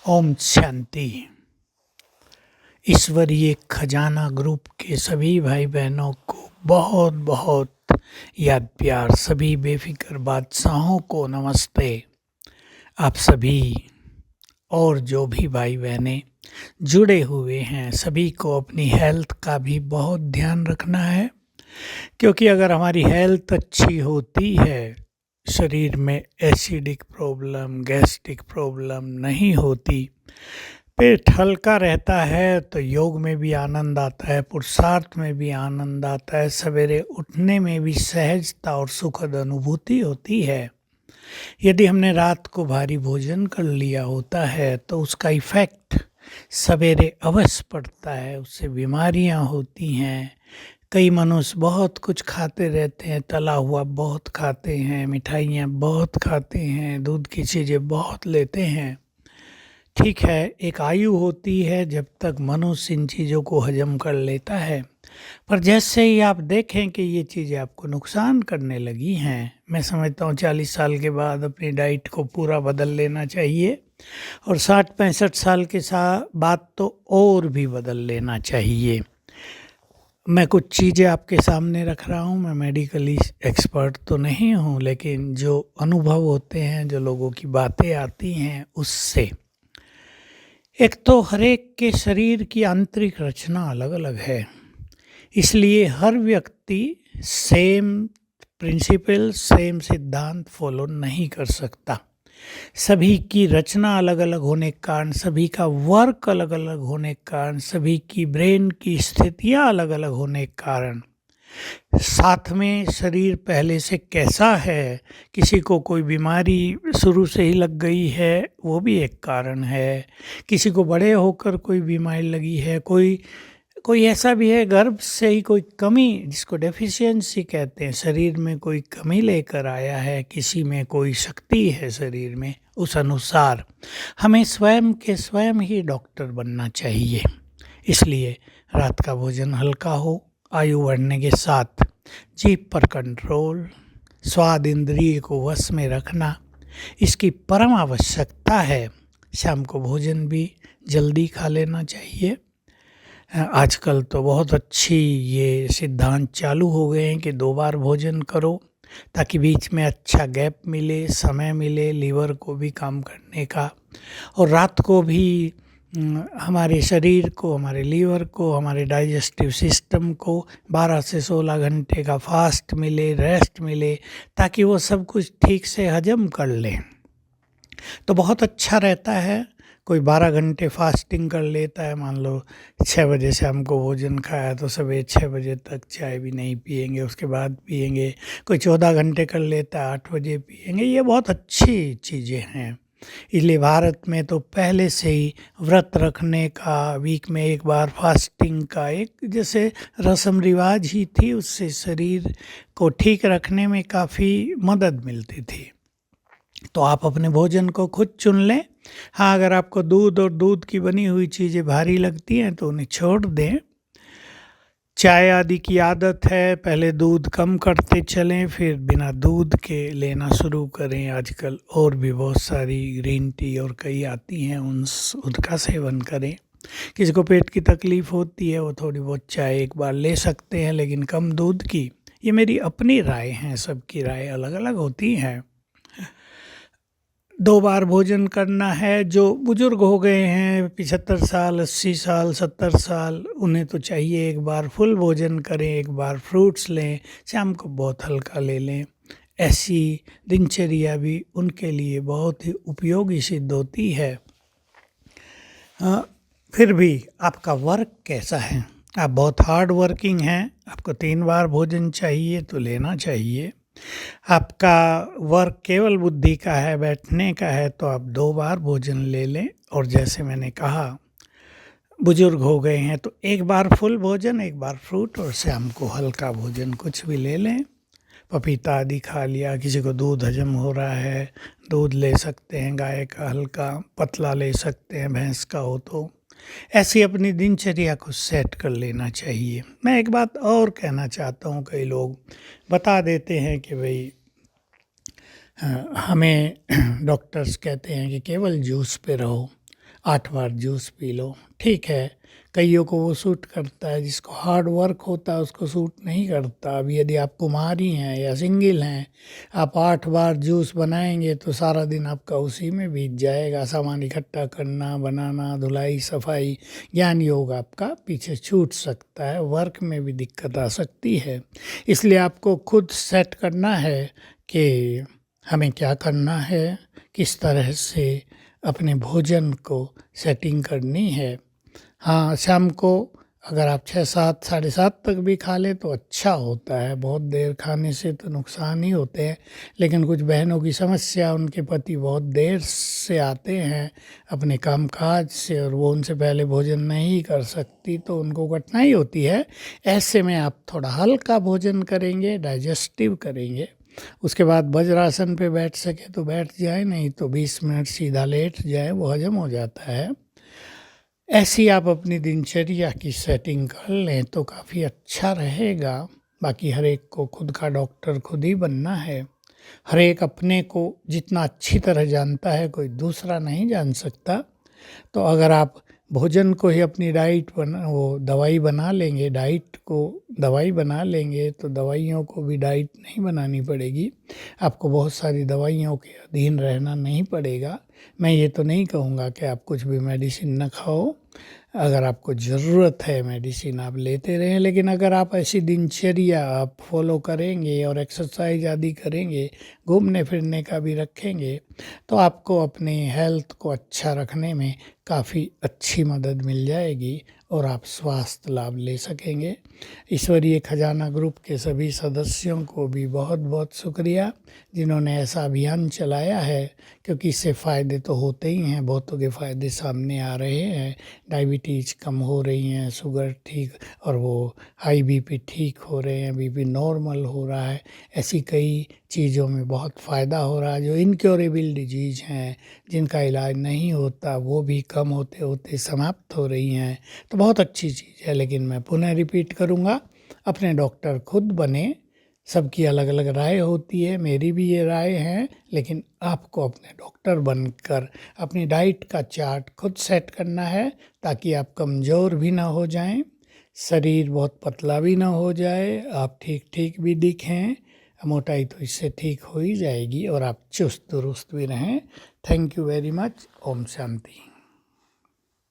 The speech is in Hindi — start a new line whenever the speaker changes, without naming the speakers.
ओम शांति। ईश्वरीय खजाना ग्रुप के सभी भाई बहनों को बहुत बहुत याद प्यार। सभी बेफिक्र बादशाहों को नमस्ते। आप सभी और जो भी भाई बहनें जुड़े हुए हैं सभी को अपनी हेल्थ का भी बहुत ध्यान रखना है, क्योंकि अगर हमारी हेल्थ अच्छी होती है, शरीर में एसिडिक प्रॉब्लम, गैस्ट्रिक प्रॉब्लम नहीं होती, पेट हल्का रहता है, तो योग में भी आनंद आता है, पुरुषार्थ में भी आनंद आता है, सवेरे उठने में भी सहजता और सुखद अनुभूति होती है। यदि हमने रात को भारी भोजन कर लिया होता है तो उसका इफ़ेक्ट सवेरे अवश्य पड़ता है, उससे बीमारियां होती हैं। कई मनुष्य बहुत कुछ खाते रहते हैं, तला हुआ बहुत खाते हैं, मिठाइयाँ बहुत खाते हैं, दूध की चीज़ें बहुत लेते हैं। ठीक है, एक आयु होती है जब तक मनुष्य इन चीज़ों को हजम कर लेता है, पर जैसे ही आप देखें कि ये चीज़ें आपको नुकसान करने लगी हैं, मैं समझता हूँ 40 साल के बाद अपनी डाइट को पूरा बदल लेना चाहिए, और 60-65 साल के बाद तो और भी बदल लेना चाहिए। मैं कुछ चीज़ें आपके सामने रख रहा हूँ। मैं मेडिकली एक्सपर्ट तो नहीं हूँ, लेकिन जो अनुभव होते हैं, जो लोगों की बातें आती हैं, उससे एक तो हर एक के शरीर की आंतरिक रचना अलग अलग है, इसलिए हर व्यक्ति सेम प्रिंसिपल, सेम सिद्धांत फॉलो नहीं कर सकता। सभी की रचना अलग अलग होने के कारण, सभी का वर्क अलग अलग होने के कारण, सभी की ब्रेन की स्थितियां अलग अलग होने के कारण, साथ में शरीर पहले से कैसा है, किसी को कोई बीमारी शुरू से ही लग गई है वो भी एक कारण है, किसी को बड़े होकर कोई बीमारी लगी है, कोई ऐसा भी है गर्भ से ही कोई कमी, जिसको डेफिशिएंसी कहते हैं, शरीर में कोई कमी लेकर आया है, किसी में कोई शक्ति है शरीर में। उस अनुसार हमें स्वयं के स्वयं ही डॉक्टर बनना चाहिए। इसलिए रात का भोजन हल्का हो, आयु बढ़ने के साथ जीभ पर कंट्रोल, स्वाद इंद्रिय को वश में रखना, इसकी परम आवश्यकता है। शाम को भोजन भी जल्दी खा लेना चाहिए। आजकल तो बहुत अच्छी ये सिद्धांत चालू हो गए हैं कि 2 बार भोजन करो, ताकि बीच में अच्छा गैप मिले, समय मिले लीवर को भी काम करने का, और रात को भी हमारे शरीर को, हमारे लीवर को, हमारे डाइजेस्टिव सिस्टम को 12 से 16 घंटे का फास्ट मिले, रेस्ट मिले, ताकि वो सब कुछ ठीक से हजम कर लें, तो बहुत अच्छा रहता है। कोई 12 घंटे फास्टिंग कर लेता है, मान लो 6 बजे से हमको भोजन खाया तो सवेरे 6 बजे तक चाय भी नहीं पिएंगे, उसके बाद पिएंगे। कोई 14 घंटे कर लेता है, 8 बजे पिएंगे। ये बहुत अच्छी चीज़ें हैं। इसलिए भारत में तो पहले से ही व्रत रखने का, वीक में एक बार फास्टिंग का एक जैसे रस्म रिवाज ही थी, उससे शरीर को ठीक रखने में काफ़ी मदद मिलती थी। तो आप अपने भोजन को खुद चुन लें। हाँ, अगर आपको दूध और दूध की बनी हुई चीज़ें भारी लगती हैं तो उन्हें छोड़ दें। चाय आदि की आदत है, पहले दूध कम करते चलें, फिर बिना दूध के लेना शुरू करें। आजकल और भी बहुत सारी ग्रीन टी और कई आती हैं, उनका सेवन करें। किसी को पेट की तकलीफ़ होती है, वो थोड़ी बहुत चाय एक बार ले सकते हैं, लेकिन कम दूध की। ये मेरी अपनी राय है, सबकी राय अलग अलग होती हैं। 2 बार भोजन करना है। जो बुजुर्ग हो गए हैं 75 साल, 80 साल, 70 साल, उन्हें तो चाहिए एक बार फुल भोजन करें, एक बार फ्रूट्स लें, शाम को बहुत हल्का ले लें। ऐसी दिनचर्या भी उनके लिए बहुत ही उपयोगी सिद्ध होती है। फिर भी आपका वर्क कैसा है? आप बहुत हार्ड वर्किंग हैं, आपको 3 बार भोजन चाहिए तो लेना चाहिए। आपका वर्क केवल बुद्धि का है, बैठने का है, तो आप 2 बार भोजन ले लें। और जैसे मैंने कहा, बुजुर्ग हो गए हैं तो एक बार फुल भोजन, एक बार फ्रूट, और शाम को हल्का भोजन कुछ भी ले लें। पपीता आदि खा लिया। किसी को दूध हजम हो रहा है, दूध ले सकते हैं, गाय का हल्का पतला ले सकते हैं, भैंस का हो तो। ऐसी अपनी दिनचर्या को सेट कर लेना चाहिए। मैं एक बात और कहना चाहता हूँ, कई लोग बता देते हैं कि भाई हमें डॉक्टर्स कहते हैं कि केवल जूस पे रहो। 8 बार जूस पी लो, ठीक है। कईयों को वो सूट करता है, जिसको हार्ड वर्क होता है उसको सूट नहीं करता। अभी यदि आप कुमारी हैं या सिंगल हैं, आप 8 बार जूस बनाएंगे तो सारा दिन आपका उसी में बीत जाएगा। सामान इकट्ठा करना, बनाना, धुलाई, सफाई, ज्ञान योग आपका पीछे छूट सकता है, वर्क में भी दिक्कत आ सकती है। इसलिए आपको खुद सेट करना है कि हमें क्या करना है, किस तरह से अपने भोजन को सेटिंग करनी है। हाँ, शाम को अगर आप 6-7, 7:30 तक भी खा लें तो अच्छा होता है। बहुत देर खाने से तो नुकसान ही होते हैं। लेकिन कुछ बहनों की समस्या, उनके पति बहुत देर से आते हैं अपने कामकाज से और वो उनसे पहले भोजन नहीं कर सकती, तो उनको कठिनाई होती है। ऐसे में आप थोड़ा हल्का भोजन करेंगे, डाइजेस्टिव करेंगे, उसके बाद वज्रासन पे बैठ सके तो बैठ जाए, नहीं तो 20 मिनट सीधा लेट जाए, वो हजम हो जाता है। ऐसी आप अपनी दिनचर्या की सेटिंग कर लें तो काफ़ी अच्छा रहेगा। बाकी हर एक को खुद का डॉक्टर खुद ही बनना है। हर एक अपने को जितना अच्छी तरह जानता है कोई दूसरा नहीं जान सकता। तो अगर आप भोजन को ही अपनी डाइट वो दवाई बना लेंगे, डाइट को दवाई बना लेंगे, तो दवाइयों को भी डाइट नहीं बनानी पड़ेगी। आपको बहुत सारी दवाइयों के अधीन रहना नहीं पड़ेगा। मैं ये तो नहीं कहूँगा कि आप कुछ भी मेडिसिन न खाओ। अगर आपको ज़रूरत है मेडिसिन आप लेते रहें, लेकिन अगर आप ऐसी दिनचर्या आप फॉलो करेंगे और एक्सरसाइज आदि करेंगे, घूमने फिरने का भी रखेंगे, तो आपको अपने हेल्थ को अच्छा रखने में काफ़ी अच्छी मदद मिल जाएगी और आप स्वास्थ्य लाभ ले सकेंगे। ईश्वरीय खजाना ग्रुप के सभी सदस्यों को भी बहुत बहुत शुक्रिया जिन्होंने ऐसा अभियान चलाया है, क्योंकि इससे फ़ायदे तो होते ही हैं, बहुतों के फ़ायदे सामने आ रहे हैं। डायबिटीज़ कम हो रही हैं, शुगर ठीक, और वो हाई बीपी ठीक हो रहे हैं, बीपी नॉर्मल हो रहा है। ऐसी कई चीज़ों में बहुत फ़ायदा हो रहा है। जो इनक्योरेबल डिजीज़ हैं, जिनका इलाज नहीं होता, वो भी कम होते होते समाप्त हो रही हैं। तो बहुत अच्छी चीज़ है। लेकिन मैं पुनः रिपीट करूँगा, अपने डॉक्टर खुद बने। सबकी अलग अलग राय होती है, मेरी भी ये राय है, लेकिन आपको अपने डॉक्टर बनकर अपनी डाइट का चार्ट खुद सेट करना है, ताकि आप कमज़ोर भी ना हो जाएं, शरीर बहुत पतला भी ना हो जाए, आप ठीक ठीक भी दिखें। मोटाई तो इससे ठीक हो ही जाएगी और आप चुस्त दुरुस्त भी रहें। Thank you very much. ओम शांति।